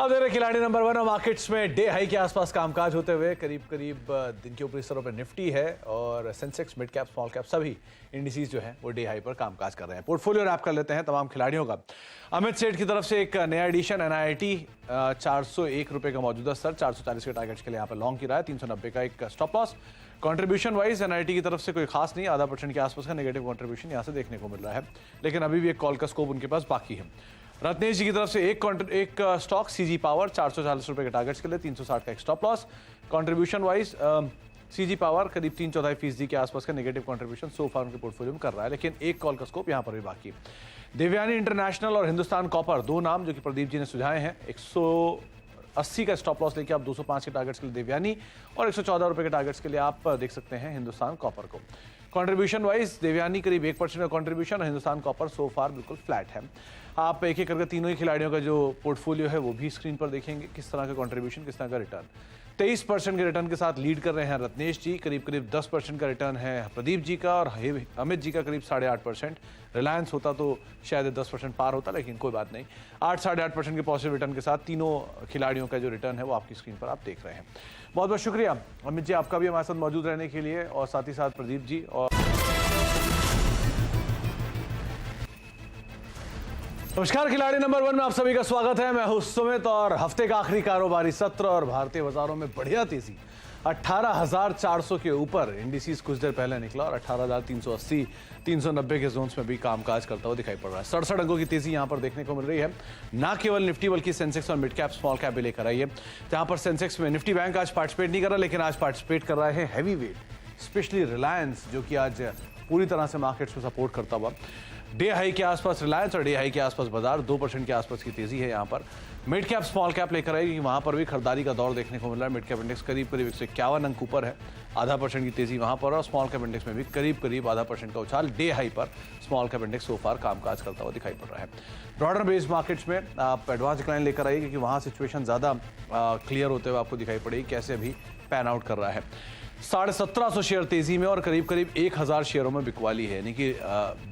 अब देख रहे खिलाड़ी नंबर 1 और मार्केट्स में डे हाई के आसपास कामकाज होते हुए करीब करीब दिन के ऊपरी स्तरों पर निफ्टी है और Sensex mid cap small cap सभी इंडिसेस जो हैं वो डे हाई पर कामकाज कर रहे हैं। पोर्टफोलियो रैप कर लेते हैं तमाम खिलाड़ियों का। अमित सेठ की तरफ से एक नया एडिशन एनआईटी 401 रुपये का मौजूदा स्तर, 440 के टारगेट्स के लिए यहाँ पर लॉन्ग की रहा है, 390 का एक stop loss. Contribution wise NIT की तरफ से कोई खास नहीं, आधा % के आसपास का नेगेटिव कंट्रीब्यूशन यहाँ से देखने को मिल रहा है, लेकिन अभी भी एक कॉल का स्कोप उनके पास बाकी है। रत्नेश जी की तरफ से एक स्टॉक सीजी पावर 440 रुपए के टारगेट्स के लिए 360 का एक stop loss. Contribution wise CG power करीब 3/4% के आसपास का नेगेटिव कंट्रीब्यूशन सो फार उनके पोर्टफोलियो में कर रहा है, लेकिन एक कॉल का स्कोप यहां पर भी बाकी। देवयानी इंटरनेशनल और हिंदुस्तान कॉपर, दो नाम जो कि प्रदीप जी ने सुझाए हैं। 180 का स्टॉप लॉस लेके आप 205 के टारगेट्स के लिए देवयानी और 114 रुपए के टारगेट्स के लिए आप देख सकते हैं हिंदुस्तान कॉपर को। कंट्रीब्यूशन वाइज देवयानी करीब 1% का कंट्रीब्यूशन और हिंदुस्तान कॉपर सो फार बिल्कुल फ्लैट है। आप एक एक करके तीनों ही खिलाड़ियों का जो पोर्टफोलियो है वो भी स्क्रीन पर देखेंगे, किस तरह का कंट्रीब्यूशन, किस तरह का रिटर्न। 23% के रिटर्न के साथ लीड कर रहे हैं रत्नेश जी, करीब 10% का रिटर्न है प्रदीप जी का और अमित जी का करीब 8.5%। रिलायंस होता तो शायद 10% पार होता, लेकिन कोई बात नहीं। 8-8.5% के पॉजिटिव रिटर्न के साथ तीनों खिलाड़ियों का जो रिटर्न है वो आपकी स्क्रीन पर आप देख रहे हैं। बहुत बहुत शुक्रिया अमित जी आपका भी हमारे साथ मौजूद रहने के लिए, और साथ ही साथ प्रदीप जी। और नमस्कार, खिलाड़ी नंबर 1 में आप सभी का स्वागत है। मैं हूं सुमित और हफ्ते का आखिरी कारोबारी सत्र और भारतीय बाजारों में बढ़िया तेजी। 18,400 के ऊपर इंडिसेस कुछ देर पहले निकला और 18,380 390 के जोन्स में भी कामकाज करता हुआ दिखाई पड़ रहा है। 67 अंकों की तेजी यहां पर देखने को मिल रही है। ना केवल निफ्टी बल्कि सेंसेक्स और मिड कैप स्मॉल कैप भी लेकर आई है। जहां पर सेंसेक्स में निफ्टी बैंक आज पार्टिसिपेट नहीं कर रहा, लेकिन आज पार्टिसिपेट कर रहा है हैवी वेट, स्पेशली रिलायंस, जो कि आज पूरी तरह से मार्केट्स में सपोर्ट करता हुआ। डे हाई के आसपास रिलायंस और डे हाई के आसपास बाजार, 2% के आसपास की तेजी है यहाँ पर। मिड कैप स्मॉल कैप लेकर आएगी, वहाँ पर भी खरीदारी का दौर देखने को मिल रहा है। मिड कैप इंडेक्स करीब 151 अंक ऊपर है, 0.5% की तेजी वहाँ पर, और स्मॉल कैप इंडेक्स में भी करीब 0.5% का उछाल। डे हाई पर स्मॉल कैप इंडेक्स सो फार कामकाज करता हुआ दिखाई पड़ रहा है। ब्रॉडर बेस्ड मार्केट्स में आप एडवांस डिक्लाइन लेकर आइए, क्योंकि वहाँ सिचुएशन ज़्यादा क्लियर होते हुए आपको दिखाई पड़ेगी कैसे अभी पैन आउट कर रहा है। 1750 शेयर तेजी में और करीब 1000 शेयरों में बिकवाली है, यानी कि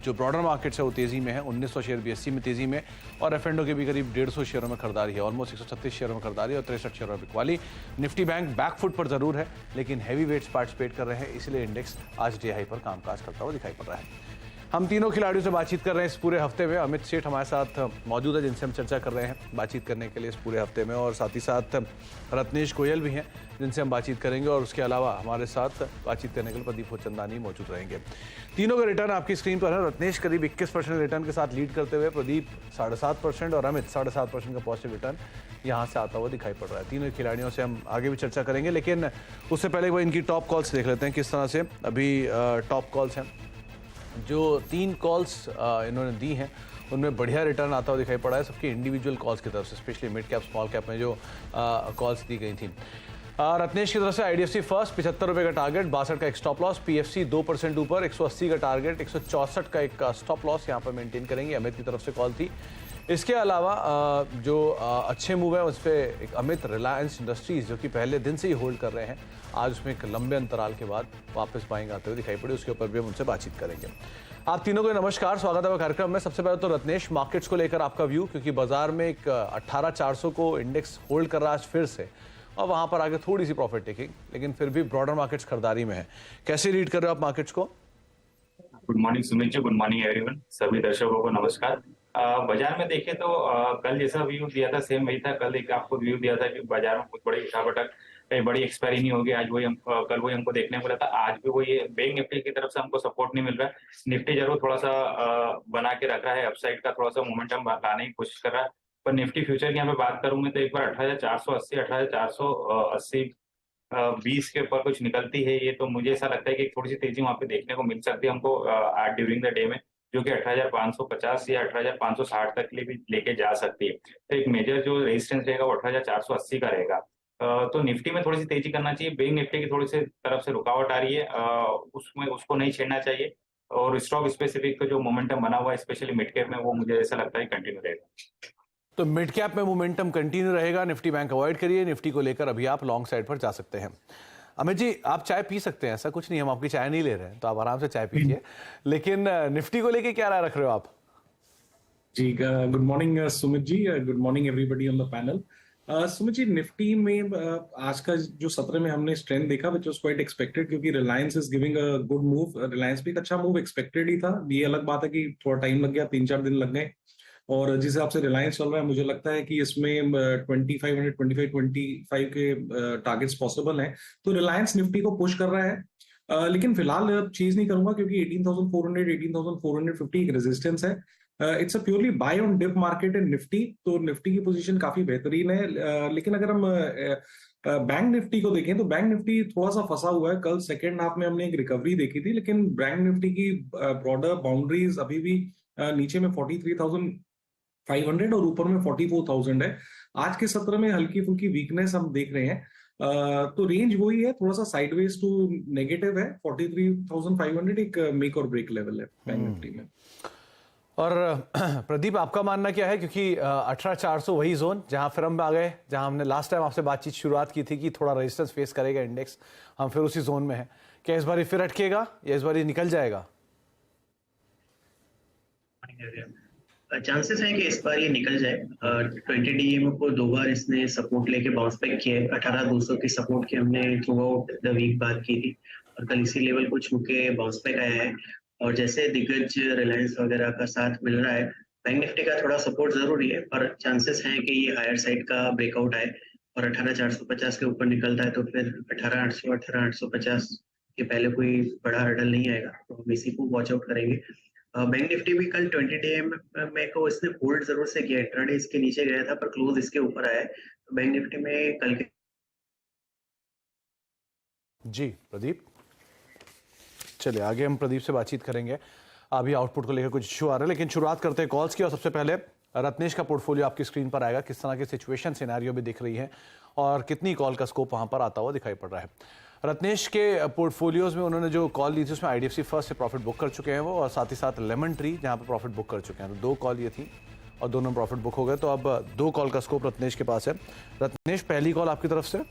जो ब्रॉडर मार्केट्स है वो तेजी में है। 1900 शेयर बीएससी में तेजी में, और एफएनडो के भी करीब 150 शेयरों में खरीदारी है। ऑलमोस्ट 136 शेयरों में खरीदारी और 63 शेयरों में बिकवाली। निफ्टी बैंक बैकफुट पर जरूर है, लेकिन हैवी वेट्स पार्टिसिपेट कर रहे हैं, इसलिए इंडेक्स आज डे हाई पर कामकाज करता हुआ दिखाई पड़ रहा है। हम तीनों खिलाड़ियों से बातचीत कर रहे हैं इस पूरे हफ्ते में। अमित सेठ हमारे साथ मौजूद है, जिनसे हम चर्चा कर रहे हैं बातचीत करने के लिए इस पूरे हफ्ते में, और साथ ही साथ रत्नेश गोयल भी हैं जिनसे हम बातचीत करेंगे, और उसके अलावा हमारे साथ बातचीत करने के लिए प्रदीप चंदानी मौजूद रहेंगे। तीनों का रिटर्न आपकी स्क्रीन पर है। रत्नेश करीब 21% रिटर्न के साथ लीड करते हुए, प्रदीप 7.5% और अमित 7.5% का पॉजिटिव रिटर्न यहाँ से आता हुआ दिखाई पड़ रहा है। तीनों खिलाड़ियों से हम आगे भी चर्चा करेंगे, लेकिन उससे पहले वो इनकी टॉप कॉल्स देख लेते हैं किस तरह से अभी टॉप कॉल्स हैं। जो 3 कॉल्स इन्होंने दी हैं उनमें बढ़िया रिटर्न आता हुआ दिखाई पड़ा है सबके इंडिविजुअल कॉल्स की तरफ से, specially mid cap small cap में जो कॉल्स दी गई थी। रत्नेश की तरफ से आईडीएफसी फर्स्ट 75 रुपये का टारगेट, 62 का एक स्टॉप लॉस। पीएफसी 2% ऊपर, 180 का टारगेट, 164 का एक स्टॉप लॉस यहाँ पर मेंटेन करेंगे। अमित की तरफ से कॉल थी। इसके अलावा जो अच्छे मूव है उस पर एक अमित रिलायंस इंडस्ट्रीज, जो कि पहले दिन से ही होल्ड कर रहे हैं, आज उसमें एक लंबे अंतराल के बाद वापस बाइंग आते हुए दिखाई पड़े, उसके ऊपर भी हम उनसे बातचीत करेंगे। आप तीनों को नमस्कार, स्वागत है कार्यक्रम में। सबसे पहले तो रत्नेश, मार्केट्स को लेकर आपका व्यू, क्योंकि बाजार में एक 18,400 को इंडेक्स होल्ड कर रहा है आज फिर से, और वहां पर आगे थोड़ी सी प्रॉफिट टेकिंग, लेकिन फिर भी ब्रॉडर मार्केट्स खरीदारी में है। कैसे रीड कर रहे हो आप मार्केट्स को? Good morning Sumit ji, good morning everyone, सभी दर्शकों को नमस्कार। बाजार में देखें तो कल जैसा व्यू दिया था सेम वही था। कल एक आपको व्यू दिया था कि बाजार में कुछ बड़ी उठापटक, कहीं बड़ी एक्सपायरी नहीं होगी। आज वही कल वही हमको देखने को मिला था। आज भी वही बैंक निफ्टी की तरफ से हमको सपोर्ट नहीं मिल रहा है। निफ्टी जरूर थोड़ा सा बना के रखा है, अपसाइड का थोड़ा सा मोमेंटम लाने की कोशिश कर रहा है, पर निफ्टी फ्यूचर की यहाँ पे बात करूंगी तो एक बार 18,480 18,480 20 के ऊपर कुछ निकलती है ये, तो मुझे ऐसा लगता है कि थोड़ी सी तेजी वहां पे देखने को मिल सकती है हमको आज ड्यूरिंग द डे में, जो कि 18,550 या 18,560 तक के लिए भी लेके जा सकती है। तो एक मेजर जो रेजिस्टेंस रहेगा वो 18,480 का रहेगा। तो निफ्टी में थोड़ी सी तेजी करना चाहिए। बैंक निफ्टी की थोड़ी सी तरफ से रुकावट आ रही है, उसमें उसको नहीं छेड़ना चाहिए, और स्टॉक स्पेसिफिक जो मोमेंटम बना हुआ है स्पेशली मिड कैप में, वो मुझे ऐसा लगता है कंटिन्यू रहेगा। तो मिड कैप में मोमेंटम कंटिन्यू रहेगा, निफ्टी बैंक अवॉइड करिए। निफ्टी को लेकर अभी आप लॉन्ग साइड पर जा सकते हैं। अमित जी, आप चाय पी सकते हैं, ऐसा कुछ नहीं, हम आपकी चाय नहीं ले रहे हैं, तो आप आराम से चाय पीजिए, लेकिन निफ्टी को लेके क्या राय रख रहे हो आप? जी, good morning Sumit ji, good morning everybody on the panel. Sumit ji, Nifty में आज का जो सत्र में हमने स्ट्रेंथ देखा विच वाज क्वाइट एक्सपेक्टेड, क्योंकि Reliance is giving a good move. Reliance भी एक अच्छा मूव एक्सपेक्टेड ही था। ये अलग बात है कि थोड़ा टाइम लग गया, 3-4 दिन लग गए। और जिस हिसाब से रिलायंस चल रहा है, मुझे लगता है कि इसमें 25 के टारगेट्स पॉसिबल हैं। तो रिलायंस निफ्टी को पुश कर रहा है। लेकिन फिलहाल चीज नहीं करूंगा, क्योंकि 18,400 18,450 एक रेजिस्टेंस है। It's a purely buy on dip market in Nifty. तो निफ्टी की पोजीशन काफी बेहतरीन है। लेकिन अगर हम बैंक निफ्टी को देखें तो बैंक निफ्टी थोड़ा सा फंसा हुआ है। कल सेकेंड हाफ में हमने एक रिकवरी देखी थी, लेकिन बैंक निफ्टी की ब्रॉडर बाउंड्रीज अभी भी नीचे में 43,500 और ऊपर में 44,000 है। आज के सत्र में हल्की फुल्की वीकनेस हम देख रहे हैं। तो रेंज वही है, थोड़ा सा साइडवेज टू नेगेटिव है। 43,500 एक मेक और ब्रेक लेवल है बैंक निफ्टी में। और प्रदीप, आपका मानना क्या है? क्योंकि 18,400 वही जोन जहां फिर हम आ गए, जहां हमने लास्ट टाइम आपसे बातचीत शुरुआत की थी कि थोड़ा रेजिस्टेंस फेस करेगा इंडेक्स, हम फिर उसी जोन में हैं। क्या इस बार फिर अटकेगा या इस बार निकल जाएगा? चांसेस हैं कि इस बार ये निकल जाए। 20 डीएम को 2 बार इसने सपोर्ट लेके बाउंस बैक किया है। 18,200 की सपोर्ट की हमने थ्रू आउट द वीक बात की थी, और कल इसी लेवल को छू के बाउंस बैक आया है। और जैसे दिग्गज रिलायंस वगैरह का साथ मिल रहा है, बैंक निफ्टी का थोड़ा सपोर्ट जरूरी है, पर चांसेस हैं कि ये हायर साइड का ब्रेकआउट आए और 18,450 के ऊपर निकलता है तो फिर 18,800 18,850 के पहले कोई बड़ा हर्डल नहीं आएगा, तो हम इसी को वॉच आउट करेंगे। बैंक निफ्टी भी कल 20 डीएम में को इसने होल्ड जरूर से किया। इंट्राडे इसके नीचे गया था पर क्लोज इसके ऊपर आया है। तो बैंक निफ्टी में कल के जी प्रदीप, चलिए आगे हम प्रदीप से बातचीत करेंगे। अभी आउटपुट को लेकर कुछ इशू आ रहे हैं, लेकिन शुरुआत करते हैं कॉल्स की। और सबसे पहले रत्नेश का पोर्टफोलियो आपकी स्क्रीन पर आएगा। किस तरह की सिचुएशन सिनेरियो भी दिख रही है और कितनी कॉल का स्कोप वहां पर आता हुआ दिखाई पड़ रहा है। रत्नेश के पोर्टफोलियोज में उन्होंने जो कॉल ली थी उसमें आईडीएफसी फर्स्ट से प्रॉफिट बुक कर चुके हैं वो, और साथ ही साथ लेमन ट्री जहां पर प्रॉफिट बुक कर चुके हैं। तो 2 कॉल ये थी और दोनों प्रॉफिट बुक हो गए। तो अब 2 कॉल का स्कोप रत्नेश के पास है। रत्नेश, पहली कॉल आपकी तरफ से।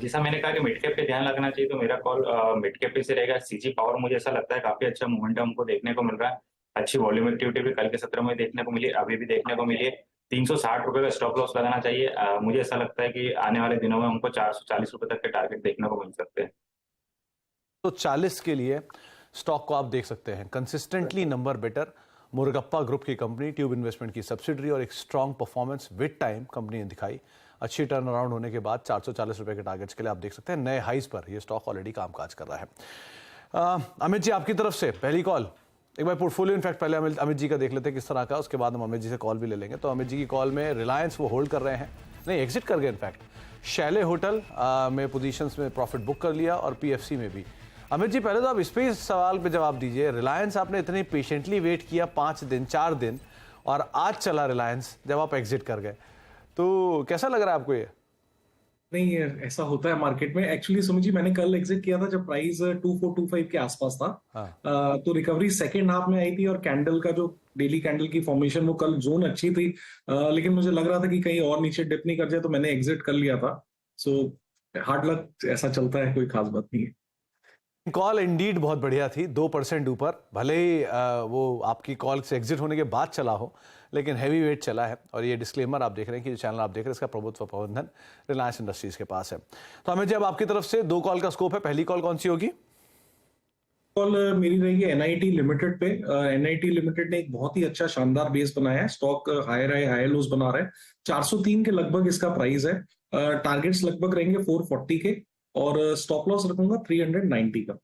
जैसा मैंने कहा कि मिड कैप पे ध्यान लगना चाहिए, तो मेरा कॉल मिड कैप पे से रहेगा। सीजी पावर मुझे ऐसा लगता है काफी अच्छा मोमेंटम हमको देखने को मिल रहा है। अच्छी वॉल्यूम एक्टिविटी भी कल के सत्र में देखने को मिली, अभी भी देखने को मिली है। 360 रुपए का स्टॉप लॉस लगाना चाहिए। मुझे ऐसा लगता है कि आने वाले दिनों में हमको 440 रुपए तक के टारगेट देखने को मिल सकते हैं। तो 40 के लिए स्टॉक को आप देख सकते हैं। कंसिस्टेंटली नंबर बेटर, मुरगप्पा ग्रुप की कंपनी, ट्यूब इन्वेस्टमेंट की सब्सिडरी, और एक strong performance with time company ने दिखाई। अच्छी टर्न अराउंड होने के बाद 440 रुपए के टारगेट्स के लिए आप देख सकते हैं नए हाइज पर ये स्टॉक ऑलरेडी कामकाज कर रहा है। अमित जी, आपकी तरफ से पहली कॉल। एक बार पोर्टफोलियो इनफैक्ट पहले अमित जी का देख लेते हैं किस तरह का, उसके बाद हम अमित जी से कॉल भी ले लेंगे। तो अमित जी की कॉल में रिलायंस वो होल्ड कर रहे हैं, नहीं एग्जिट कर गए इनफैक्ट। शैले होटल में पोजीशंस में प्रॉफिट बुक कर लिया, और पीएफसी में भी। अमित जी, पहले तो आप इस पे सवाल पे जवाब दीजिए। रिलायंस आपने इतनी पेशेंटली वेट किया 5 दिन 4 दिन, और आज चला रिलायंस जब आप एग्जिट कर गए, तो कैसा लग रहा है आपको ये? नहीं, ऐसा होता है मार्केट में। एक्चुअली सुमित जी, मैंने कल एग्जिट किया था जब प्राइस 2425 के आसपास था। हाँ। तो रिकवरी सेकेंड हाफ में आई थी, और कैंडल का जो डेली कैंडल की फॉर्मेशन वो कल जोन अच्छी थी। लेकिन मुझे लग रहा था कि कहीं और नीचे डिप नहीं कर जाए, तो मैंने एग्जिट कर लिया था। सो हार्ड लक, ऐसा चलता है, कोई खास बात नहीं है। कॉल इंडीड बहुत बढ़िया थी, 2% ऊपर। भले ही वो आपकी कॉल से एग्जिट होने के बाद चला हो, लेकिन हैवी वेट चला है। और ये डिस्क्लेमर आप देख रहे हैं कि जो चैनल आप देख रहे हैं इसका प्रभुत्व प्रबंधन रिलायंस इंडस्ट्रीज के पास है। तो हमें जब आपकी तरफ से 2 कॉल का स्कोप है, पहली कॉल कौन सी होगी? कॉल मेरी रहेगी एनआईटी लिमिटेड पे। एनआईटी लिमिटेड ने एक बहुत ही अच्छा शानदार बेस बनाया है। स्टॉक हायर हाई हाई लोज बना रहा है। 403 के लगभग इसका प्राइस है। टारगेट्स लगभग रहेंगे 440 के, और स्टॉप लॉस रखूंगा 390 का।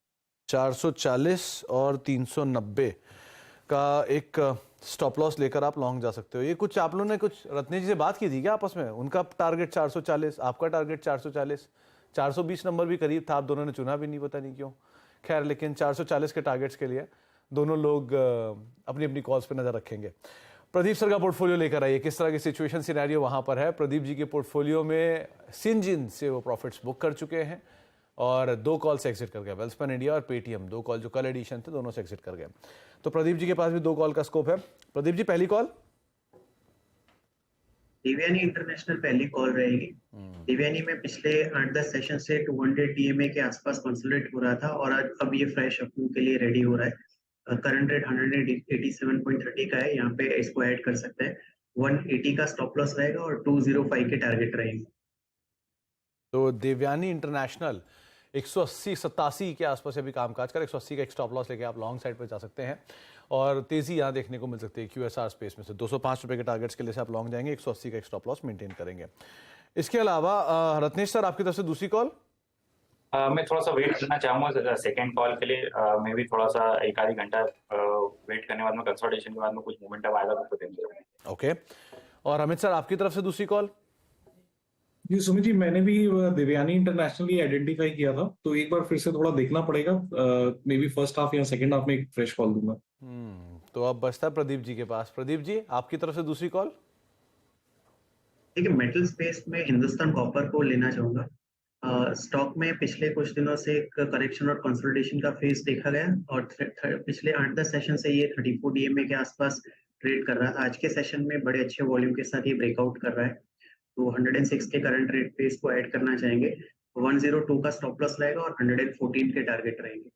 440 और 390 का एक स्टॉप लॉस लेकर आप लॉन्ग जा सकते हो। ये कुछ आप लोगों ने कुछ रत्नेश जी से बात की थी क्या आपस में? उनका टारगेट 440, आपका टारगेट 440, 420 नंबर भी करीब था, आप दोनों ने चुना भी नहीं, पता नहीं क्यों। खैर, लेकिन 440 के टारगेट्स के लिए दोनों लोग अपनी अपनी कॉल्स पे नजर रखेंगे। प्रदीप सर का पोर्टफोलियो लेकर आइए, किस तरह की सिचुएशन सिनेरियो वहां पर है। प्रदीप जी के पोर्टफोलियो में सिंजिन से वो प्रॉफिट्स बुक कर चुके हैं, और 2 कॉल से एग्जिट कर गए। वेल्सपन इंडिया और पेटीएम, 2 कॉल जो कल एडिशन थे, दोनों से एग्जिट कर गए। तो प्रदीप जी के पास भी 2 कॉल का स्कोप है। प्रदीप जी, पहली कॉल। देवयानी इंटरनेशनल पहली कॉल रहेगी। देवयानी में पिछले 8-10 सेशन से 200 डीएमए के आसपास कंसोलिडेट हो रहा था, और अब ये फ्रेश अप्रूव के लिए रेडी हो रहा है। करंट रेट 187.30 का है, यहाँ पे इसको ऐड कर सकते हैं। 180 का स्टॉप लॉस रहेगा और 205 के टारगेट रहेंगे। तो देवयानी इंटरनेशनल 180-87 के आसपास अभी कामकाज कर 180 का एक स्टॉप लॉस लेके आप लॉन्ग साइड पे जा सकते हैं और तेजी यहाँ देखने को मिल सकती है QSR स्पेस में से 205 रुपए के टारगेट्स के लिए से आप लॉन्ग जाएंगे 180 का एक स्टॉप लॉस मेंटेन करेंगे। इसके अलावा रत्नेश सर आपकी तरफ से दूसरी कॉल। मैं थोड़ा सा वेट करना चाहूंगा सेकंड कॉल के लिए। मैं भी थोड़ा सा एक आधी घंटा वेट करने के बाद में कंसल्टेशन के बाद में कुछ मोमेंटम आएगा तो देंगे। ओके, और अमित सर आपकी तरफ से दूसरी कॉल। जी सुमित जी, मैंने भी देवयानी इंटरनेशनल आइडेंटिफाई किया था, तो एक बार फिर से थोड़ा देखना पड़ेगा। मे बी फर्स्ट हाफ या सेकंड हाफ में एक फ्रेश कॉल दूंगा। तो अब बचता है प्रदीप जी के पास। प्रदीप जी आपकी तरफ से दूसरी कॉल। देखिए, मेटल स्पेस में हिंदुस्तान कॉपर को लेना चाहूंगा। स्टॉक में पिछले कुछ दिनों से एक करेक्शन और कंसोलिडेशन का फेज देखा गया और पिछले 8-10 सेशन से ये 34 DMA के आसपास ट्रेड कर रहा था। आज के सेशन में बड़े अच्छे वॉल्यूम के साथ ये ब्रेकआउट कर रहा है, तो 106 के करंट रेट पे इसको ऐड करना चाहेंगे। 102 का स्टॉप लॉस रहेगा और 114 के टारगेट रहेंगे।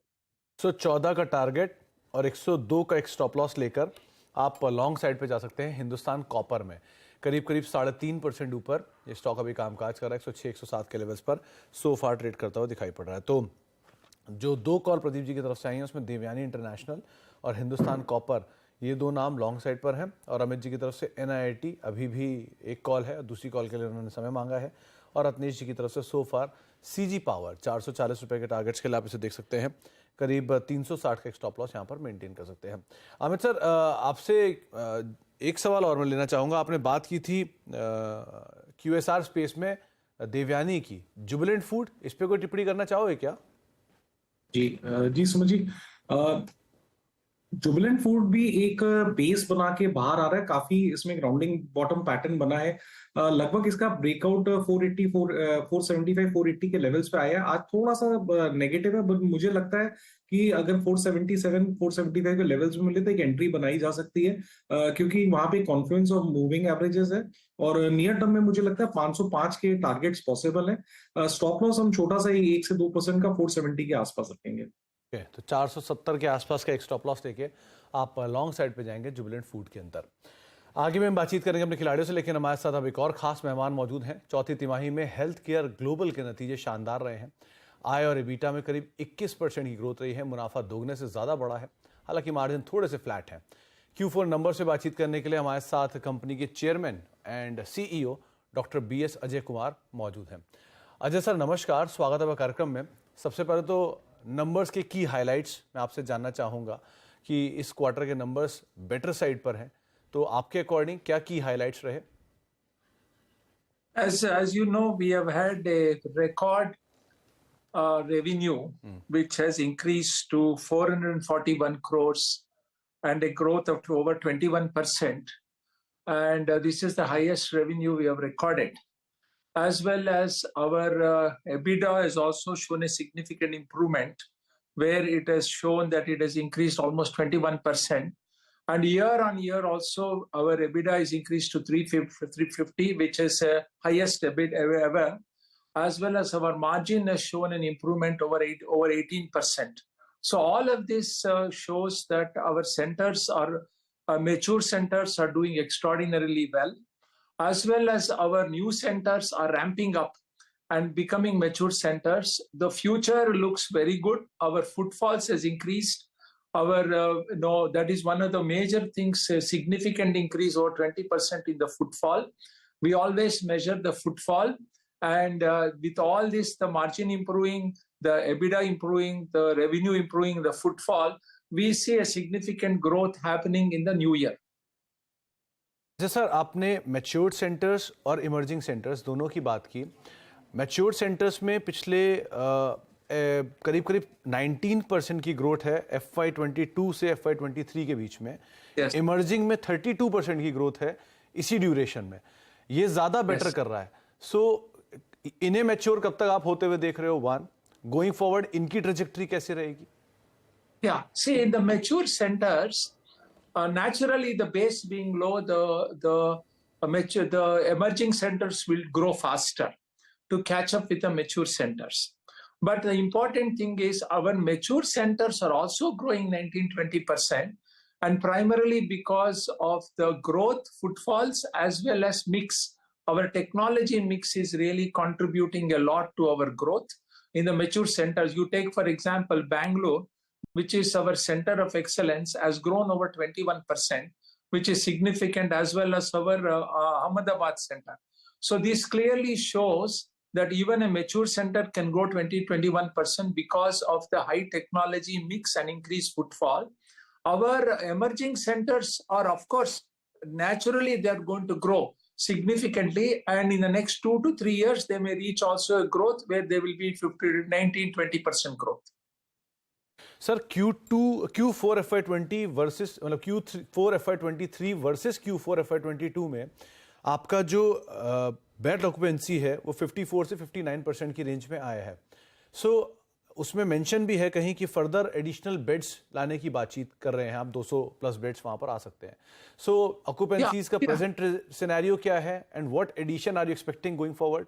114 का टारगेट और 102 का एक स्टॉप लॉस लेकर आप लॉन्ग साइड पे जा सकते हैं हिंदुस्तान कॉपर में। करीब 3.5% ऊपर ये स्टॉक अभी कामकाज कर रहा है 106-107 के लेवल्स पर सो फार ट्रेड करता हुआ दिखाई पड़ रहा है। तो जो दो कॉल प्रदीप जी की तरफ से आई हैं उसमें देवयानी इंटरनेशनल और हिंदुस्तान कॉपर, ये दो नाम लॉन्ग साइड पर हैं। और अमित जी की तरफ से NIIT अभी भी एक कॉल है, दूसरी कॉल के लिए उन्होंने समय मांगा है। और रत्नेश जी की तरफ से सो फार CG पावर 440 रुपए के टारगेट्स के लिए आप इसे देख सकते हैं। करीब 360 का एक स्टॉप लॉस यहाँ पर मेंटेन कर सकते हैं। अमित सर आपसे एक सवाल और मैं लेना चाहूँगा। आपने बात की थी QSR स्पेस में देवयानी की, जुबिलेंट फूड, इस पर कोई टिप्पणी करना चाहोगे क्या? जी सुमित जी, जुबिलेंट फूड भी एक बेस बना के बाहर आ रहा है। काफी इसमें ग्राउंडिंग बॉटम पैटर्न बना है। लगभग इसका ब्रेकआउट 480 475 480 के लेवल्स पे आया है। आज थोड़ा सा नेगेटिव है, बट मुझे लगता है कि अगर 477 475 के लेवल्स में मिले तो एक एंट्री बनाई जा सकती है, क्योंकि वहां पे कॉन्फ्लुएंस ऑफ मूविंग एवरेजेस है और नियर टर्म में मुझे लगता है 505 के टारगेट्स पॉसिबल है। स्टॉप लॉस हम छोटा सा ही 1 से 2% का 470 के आसपास रखेंगे। तो 470 के आसपास का एक स्टॉप लॉस लेके आप लॉन्ग साइड पे जाएंगे जुबिलेंट फूड के अंदर। आगे में हम बातचीत करेंगे अपने खिलाड़ियों से, लेकिन हमारे साथ अब एक और खास मेहमान मौजूद हैं। चौथी तिमाही में हेल्थ केयर ग्लोबल के नतीजे शानदार रहे हैं। आय और EBITDA में करीब 21% की ग्रोथ रही है। मुनाफा दोगुने से ज़्यादा बढ़ा है, हालांकि मार्जिन थोड़े से फ्लैट हैं। Q4 नंबर से बातचीत करने के लिए हमारे साथ कंपनी के chairman and CEO doctor BS Ajay Kumar मौजूद हैं। अजय सर नमस्कार, स्वागत है कार्यक्रम में। सबसे पहले तो नंबर्स के की हाइलाइट्स मैं आपसे जानना चाहूँगा कि इस क्वार्टर के नंबर्स बेटर साइड पर हैं, तो आपके अकॉर्डिंग क्या की हाइलाइट्स रहे? As you know, we have had a record revenue, which has increased to 441 crores and a growth of over 21%. And this is the highest revenue we have recorded. As well as our EBITDA has also shown a significant improvement, where it has shown that it has increased almost 21%. And year on year also, our EBITDA is increased to 350, which is the highest EBITDA ever. As well as our margin has shown an improvement over 18%. So all of this shows that our centers are mature centers are doing extraordinarily well, as well as our new centers are ramping up and becoming mature centers. The future looks very good. Our footfalls has increased. Our that is one of the major things, a significant increase over 20% in the footfall. We always measure the footfall. And with all this, the margin improving, the EBITDA improving, the revenue improving, the footfall, we see a significant growth happening in the new year. Sir आपने matured centres और emerging centres दोनों की बात की। Matured centres में पिछले करीब 19% की ग्रोथ है FY22 से FY23 के बीच में। इमर्जिंग में 32% की ग्रोथ है इसी ड्यूरेशन में। ये ज़्यादा बेटर कर रहा है। सो इन्हें मैच्योर कब तक आप होते हुए देख रहे हो? वन, गोइंग फॉरवर्ड इनकी ट्रेजेक्टरी कैसे रहेगी? Yeah, see, in the mature centers, naturally the base being low, the emerging centers will grow faster to catch up with the mature centers. But the important thing is our mature centers are also growing 19-20%, and primarily because of the growth, footfalls, as well as mix. Our technology mix is really contributing a lot to our growth in the mature centers. You take, for example, Bangalore, which is our center of excellence, has grown over 21%, which is significant, as well as our Ahmedabad center. So this clearly shows that even a mature center can grow 20-21% because of the high technology mix and increased footfall. Our emerging centers are, of course, naturally they're going to grow significantly, and in the next 2 to 3 years, they may reach also a growth where there will be 19-20% growth. Sir Q4 FY20 versus मतलब Q4 FY23 versus Q4 FY22 में आपका जो bed occupancy है वो 54 से 59% की range में आया है. सो उसमें मेंशन भी है कहीं कि फर्दर एडिशनल बेड्स लाने की बातचीत कर रहे हैं आप, 200 प्लस बेड्स वहां पर आ सकते हैं. सो ऑक्यूपेंसीज का प्रेजेंट सिनेरियो क्या है and what addition are you expecting going forward?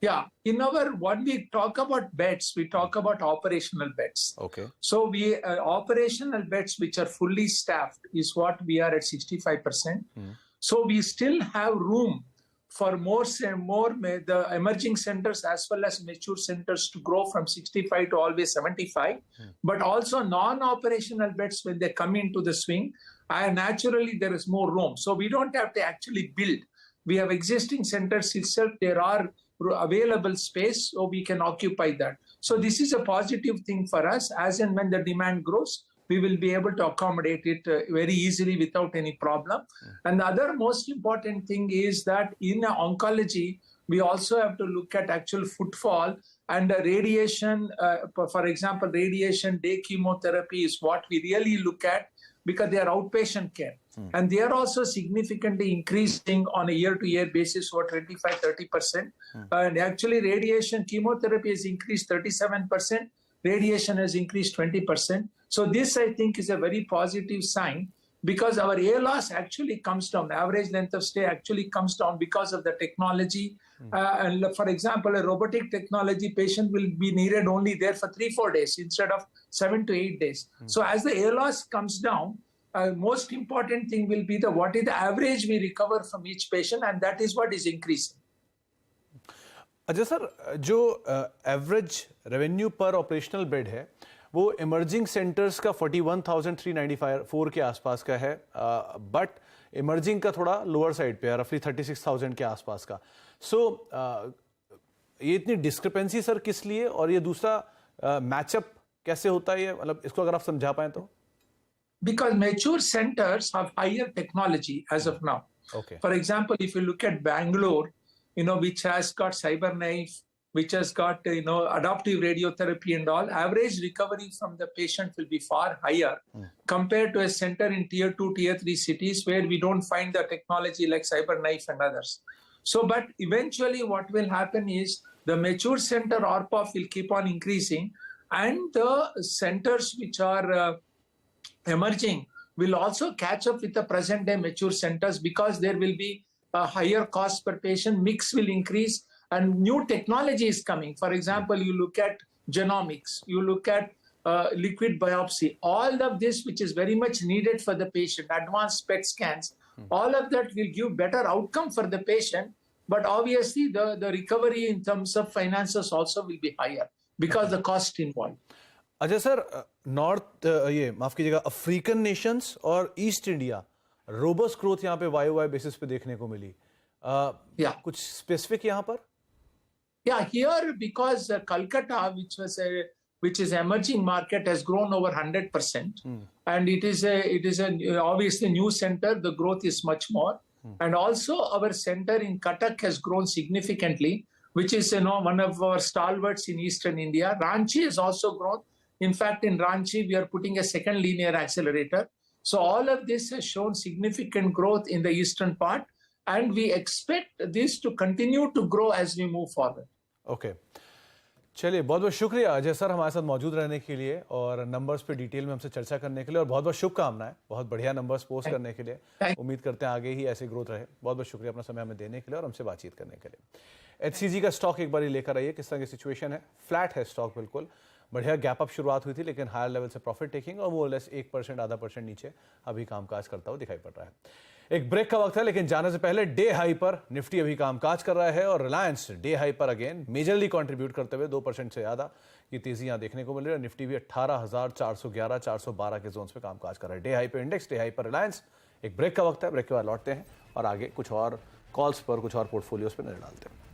Yeah, when we talk about beds, we talk about operational beds. Okay. So we operational beds which are fully staffed is what we are at 65%. So we still have room for more the emerging centers as well as mature centers to grow from 65 to always 75. But also non-operational beds, when they come into the swing, naturally there is more room. So we don't have to actually build. We have existing centers itself. There are available space, so we can occupy that. So this is a positive thing for us. As and when the demand grows, we will be able to accommodate it very easily without any problem. And the other most important thing is that in oncology, we also have to look at actual footfall and radiation. For example, radiation day chemotherapy is what we really look at because they are outpatient care. And they are also significantly increasing on a year-to-year basis over 25-30%. And actually radiation chemotherapy has increased 37%. Radiation has increased 20%. So this, I think, is a very positive sign because our ALOS actually comes down. Average length of stay actually comes down because of the technology. And for example, a robotic technology patient will be needed only there for 3-4 days instead of 7 to 8 days. So as the ALOS comes down, most important thing will be what is the average we recover from each patient, and that is what is increasing. अच्छा sir, जो average revenue पर operational bed है वो emerging centres का 41,394 के आसपास का है, बट इमर्जिंग का थोड़ा लोअर साइड पे है, रफली 36,000 के आसपास का. सो ये इतनी डिस्क्रिपेंसी सर किस लिए, और ये दूसरा मैचअप कैसे होता है, ये मतलब इसको अगर आप समझा पाए तो? Because mature centers have higher technology as of now. Okay. For example, if you look at Bangalore, which has got CyberKnife, which has got, adaptive radiotherapy and all, average recovery from the patient will be far higher compared to a center in tier 2, tier 3 cities where we don't find the technology like CyberKnife and others. So, but eventually what will happen is the mature center ARPOF will keep on increasing, and the centers which are emerging will also catch up with the present day mature centers because there will be a higher cost per patient, mix will increase, and new technology is coming. For example, you look at genomics, you look at liquid biopsy, all of this which is very much needed for the patient, advanced PET scans, all of that will give better outcome for the patient, but obviously the recovery in terms of finances also will be higher because the cost involved. अच्छा sir, north ये माफ कीजिएगा African Nations और east India robust growth यहाँ पे YOY basis पे देखने को मिली, कुछ स्पेसिफिक यहाँ पर? Yeah, here because Calcutta, which is emerging market, has grown over 100%, and it is a obviously new center. The growth is much more, and also our center in Cuttack has grown significantly, which is one of our stalwarts in eastern India. Ranchi has also grown. In fact, in Ranchi, we are putting a second linear accelerator. So all of this has shown significant growth in the eastern part, and we expect this to continue to grow as we move forward. Okay. चलिए, बहुत बहुत शुक्रिया Ajay sir हमारे साथ मौजूद रहने के लिए और नंबर्स पे डिटेल में हमसे चर्चा करने के लिए, और बहुत बहुत शुभकामनाएं बहुत बढ़िया नंबर्स पोस्ट करने के लिए. उम्मीद करते हैं आगे ही ऐसे ग्रोथ रहे. बहुत बहुत शुक्रिया अपना समय हमें देने के लिए और हमसे बातचीत करने के लिए. HCG का स्टॉक एक बार ही लेकर आइए, किस तरह की सिचुएशन है. फ्लैट है स्टॉक बिल्कुल, बढ़िया गैप अप शुरुआत हुई थी, लेकिन हायर लेवल से प्रॉफिट टेकिंग और वो लेस 1% आधा % नीचे अभी कामकाज करता हुआ दिखाई पड़ रहा है। एक ब्रेक का वक्त है, लेकिन जाने से पहले डे हाई पर निफ्टी अभी कामकाज कर रहा है और रिलायंस डे हाई पर अगेन मेजरली कंट्रीब्यूट करते हुए 2% से ज्यादा की तेजी यहां देखने को मिल रही है। निफ्टी भी 18,411 412 के जोन्स पे कामकाज कर रहा है। डे हाई पे इंडेक्स, डे हाई पर रिलायंस। एक ब्रेक का वक्त है, ब्रेक के बाद लौटते हैं और आगे कुछ और कॉल्स पर, कुछ और पोर्टफोलियोज पर नजर डालते हैं।